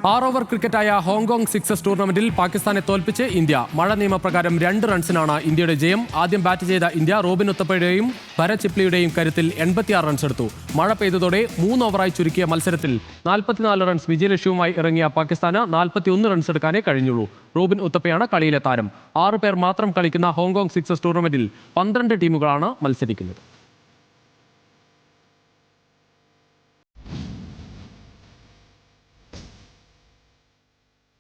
6 over ക്രിക്കറ്റായ Hong Kong sixes ടൂർണമെന്റിൽ പാകിസ്ഥാനെ തോൽപ്പിച്ച് ഇന്ത്യ. മഴ നിയമപ്രകാരം 2 റൺസിനാണ് ഇന്ത്യയുടെ ജയം. ആദ്യം ബാറ്റ് ചെയ്ത ഇന്ത്യ റോബിൻ ഉത്തപ്പയുടെയും ഭരത് ചിപ്ലിയുടെയും കരുത്തിൽ 86 റൺസ് എടുത്തു. മഴ പെയ്തതോടെ 3 ഓവറായി ചുരുക്കിയ മത്സരത്തിൽ 44 റൺസ് വിജയലക്ഷ്യവുമായി ഇറങ്ങിയ പാകിസ്ഥാന് 41 റൺസ് എടുക്കാനേ കഴിഞ്ഞുള്ളൂ. റോബിൻ ഉത്തപ്പയാണ് കളിയിലെ താരം. 6 പേർ മാത്രം കളിക്കുന്ന ഹോങ്കോങ് സിക്സസ് ടൂർണമെന്റിൽ 12 ടീമുകളാണ് മത്സരിക്കുന്നത്.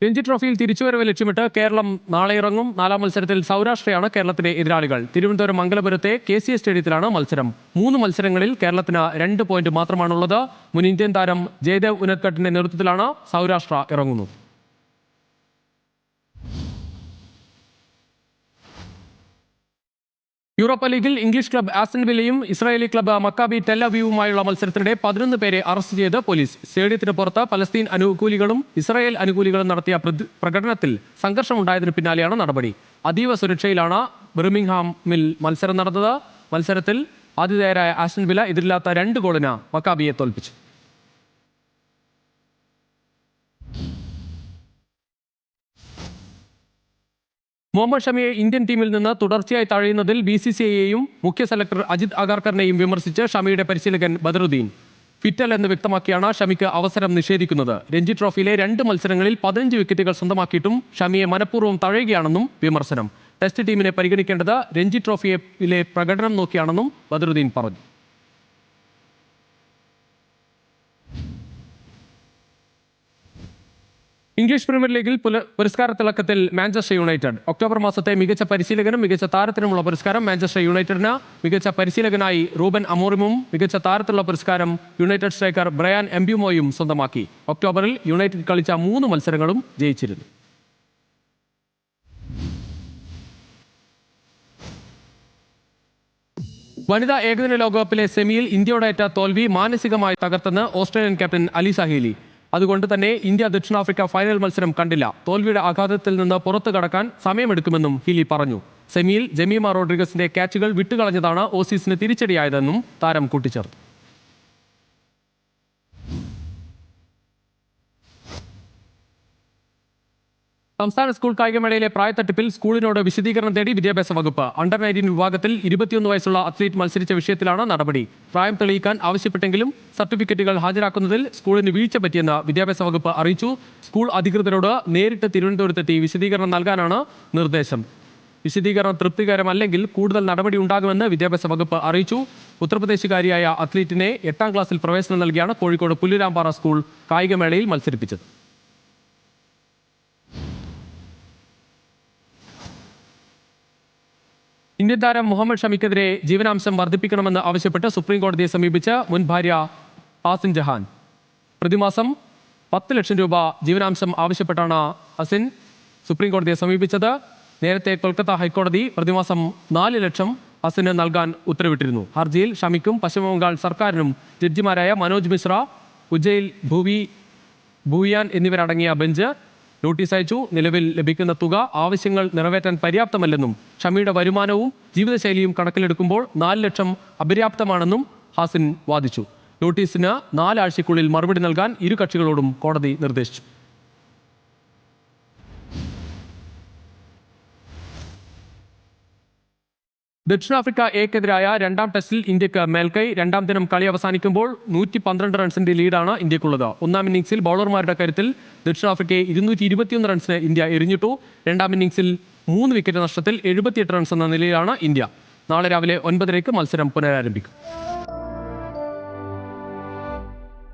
രഞ്ജി ട്രോഫിയിൽ തിരിച്ചുവരവ് ലക്ഷ്യമിട്ട് കേരളം നാളെ ഇറങ്ങും. 4ാം മത്സരത്തിൽ സൗരാഷ്ട്രയാണ് കേരളത്തിലെ എതിരാളികൾ. തിരുവനന്തപുരം മംഗലപുരത്തെ KCA സ്റ്റേഡിയത്തിലാണ് മത്സരം. 3 മത്സരങ്ങളിൽ കേരളത്തിന് 2 പോയിന്റ് മാത്രമാണുള്ളത്. മുൻ ഇന്ത്യൻ താരം ജയദേവ് ഉനദ്കട്ടിന്റെ നേതൃത്വത്തിലാണ് സൗരാഷ്ട്ര ഇറങ്ങുന്നത്. യൂറോപ്പ ലീഗിൽ ഇംഗ്ലീഷ് ക്ലബ് ആസ്റ്റൺ വില്ലയും ഇസ്രായേലി ക്ലബ് മക്കാബി ടെൽ അവീവുമായുള്ള മത്സരത്തിനിടെ 11 പേരെ അറസ്റ്റ് ചെയ്ത് പോലീസ്. സ്റ്റേഡിയത്തിന് പുറത്ത് പലസ്തീൻ അനുകൂലികളും ഇസ്രായേൽ അനുകൂലികളും നടത്തിയ പ്രകടനത്തിൽ സംഘർഷമുണ്ടായതിനു പിന്നാലെയാണ് നടപടി. അതീവ സുരക്ഷയിലാണ് ബിർമിംഗ്ഹാമിൽ മത്സരം നടന്നത്. മത്സരത്തിൽ ആതിഥേയരായ ആസ്റ്റൺ വില്ല എതിരില്ലാത്ത 2 ഗോളിന് മക്കാബിയെ തോൽപ്പിച്ചു. മുഹമ്മദ് ഷമിയെ ഇന്ത്യൻ ടീമിൽ നിന്ന് തുടർച്ചയായി തഴയുന്നതിൽ BCCIയെയും മുഖ്യ സെലക്ടർ അജിത് അഗാർക്കറിനെയും വിമർശിച്ച് ഷമിയുടെ പരിശീലകൻ ബദറുദ്ദീൻ. ഫിറ്റൽ എന്ന് വ്യക്തമാക്കിയാണ് ഷമിക്ക് അവസരം നിഷേധിക്കുന്നത്. രഞ്ജി ട്രോഫിയിലെ 2 മത്സരങ്ങളിൽ 15 വിക്കറ്റുകൾ സ്വന്തമാക്കിയിട്ടും ഷമിയെ മനഃപൂർവ്വം തഴയുകയാണെന്നും വിമർശനം. ടെസ്റ്റ് ടീമിനെ പരിഗണിക്കേണ്ടത് രഞ്ജി ട്രോഫിയിലെ പ്രകടനം നോക്കിയാണെന്നും ബദറുദ്ദീൻ പറഞ്ഞു. ഇംഗ്ലീഷ് പ്രീമിയർ ലീഗിൽ പുരസ്കാര തിളക്കത്തിൽ മാഞ്ചസ്റ്റർ യുണൈറ്റഡ്. ഒക്ടോബർ മാസത്തെ മികച്ച പരിശീലകനും മികച്ച താരത്തിനുമുള്ള പുരസ്കാരം മാഞ്ചസ്റ്റർ യുണൈറ്റഡിന്. മികച്ച പരിശീലകനായി റൂബൻ അമോറിമും മികച്ച താരത്തിലുള്ള പുരസ്കാരം യുണൈറ്റഡ് സ്ട്രൈക്കർ ബ്രയാൻ എംബ്യൂമോയും സ്വന്തമാക്കി. ഒക്ടോബറിൽ യുണൈറ്റഡ് കളിച്ച 3 മത്സരങ്ങളും ജയിച്ചിരുന്നു. വനിതാ ഏകദിന ലോകകപ്പിലെ സെമിയിൽ ഇന്ത്യയോടേറ്റ തോൽവി മാനസികമായി തകർത്തെന്ന് ഓസ്ട്രേലിയൻ ക്യാപ്റ്റൻ അലി സാഹേലി. അതുകൊണ്ട് തന്നെ ഇന്ത്യ ദക്ഷിണാഫ്രിക്ക ഫൈനൽ മത്സരം കണ്ടില്ല. തോൽവിയുടെ ആഘാതത്തിൽ നിന്ന് പുറത്തു കടക്കാൻ സമയമെടുക്കുമെന്നും ഹീലി പറഞ്ഞു. സെമിയിൽ ജമീമ റോഡ്രിഗസിന്റെ ക്യാച്ചുകൾ വിട്ടുകളഞ്ഞതാണ് ഓസീസിന് തിരിച്ചടിയായതെന്നും താരം കൂട്ടിച്ചേർത്തു. സംസ്ഥാന സ്കൂൾ കായികമേളയിലെ പ്രായത്തട്ടിപ്പിൽ സ്കൂളിനോട് വിശദീകരണം തേടി വിദ്യാഭ്യാസ വകുപ്പ്. അണ്ടർ 19 വിഭാഗത്തിൽ 21 വയസ്സുള്ള അത്ലറ്റ് മത്സരിച്ച വിഷയത്തിലാണ് നടപടി. പ്രായം തെളിയിക്കാൻ ആവശ്യപ്പെട്ടെങ്കിലും സർട്ടിഫിക്കറ്റുകൾ ഹാജരാക്കുന്നതിൽ സ്കൂളിന് വീഴ്ച പറ്റിയെന്ന് വിദ്യാഭ്യാസ വകുപ്പ് അറിയിച്ചു. സ്കൂൾ അധികൃതരോട് നേരിട്ട് തിരുവനന്തപുരത്തെത്തി വിശദീകരണം നൽകാനാണ് നിർദ്ദേശം. വിശദീകരണം തൃപ്തികരമല്ലെങ്കിൽ കൂടുതൽ നടപടി ഉണ്ടാകുമെന്ന് വിദ്യാഭ്യാസ വകുപ്പ് അറിയിച്ചു. ഉത്തർപ്രദേശുകാരിയായ അത്ലറ്റിനെ 8ാം ക്ലാസ്സിൽ പ്രവേശനം നൽകിയാണ് കോഴിക്കോട് പുല്ലുരാമ്പാറ സ്കൂൾ കായികമേളയിൽ മത്സരിപ്പിച്ചത്. ഇന്ത്യൻ താരം മുഹമ്മദ് ഷമിക്കെതിരെ ജീവനാംശം വർദ്ധിപ്പിക്കണമെന്ന് ആവശ്യപ്പെട്ട് സുപ്രീം കോടതിയെ സമീപിച്ച് മുൻ ഭാര്യ ഹാസിൻ ജഹാൻ. പ്രതിമാസം 10 ലക്ഷം രൂപ ജീവനാംശം ആവശ്യപ്പെട്ടാണ് ഹസിൻ സുപ്രീം കോടതിയെ സമീപിച്ചത്. നേരത്തെ കൊൽക്കത്ത ഹൈക്കോടതി പ്രതിമാസം 4 ലക്ഷം ഹസിന് നൽകാൻ ഉത്തരവിട്ടിരുന്നു. ഹർജിയിൽ ഷമിക്കും പശ്ചിമബംഗാൾ സർക്കാരിനും ജഡ്ജിമാരായ മനോജ് മിശ്ര, ഉജ്ജയിൽ ഭൂയാൻ എന്നിവരടങ്ങിയ ബെഞ്ച് നോട്ടീസ് അയച്ചു. നിലവിൽ ലഭിക്കുന്ന തുക ആവശ്യങ്ങൾ നിറവേറ്റാൻ പര്യാപ്തമല്ലെന്നും ഷമിയുടെ വരുമാനവും ജീവിതശൈലിയും കണക്കിലെടുക്കുമ്പോൾ 4 ലക്ഷം അപര്യാപ്തമാണെന്നും ഹാസിൻ വാദിച്ചു. നോട്ടീസിന് 4 ആഴ്ചയ്ക്കുള്ളിൽ മറുപടി നൽകാൻ ഇരു കക്ഷികളോടും കോടതി നിർദ്ദേശിച്ചു. ദക്ഷിണാഫ്രിക്ക എക്കെതിരായ 2ാം ടെസ്റ്റിൽ ഇന്ത്യക്ക് മേൽക്കൈ. 2ാം ദിനം കളി അവസാനിക്കുമ്പോൾ 112 റൺസിന്റെ ലീഡാണ് ഇന്ത്യക്കുള്ളത്. 1ാം ഇന്നിംഗ്സിൽ ബൗളർമാരുടെ കരുത്തിൽ ദക്ഷിണാഫ്രിക്കയെ 221 റൺസിന് ഇന്ത്യ എറിഞ്ഞിട്ടു. 2ാം ഇന്നിംഗ്സിൽ 3 വിക്കറ്റ് നഷ്ടത്തിൽ 78 റൺസ് എന്ന നിലയിലാണ് ഇന്ത്യ. നാളെ രാവിലെ 9:30 മത്സരം പുനരാരംഭിക്കും.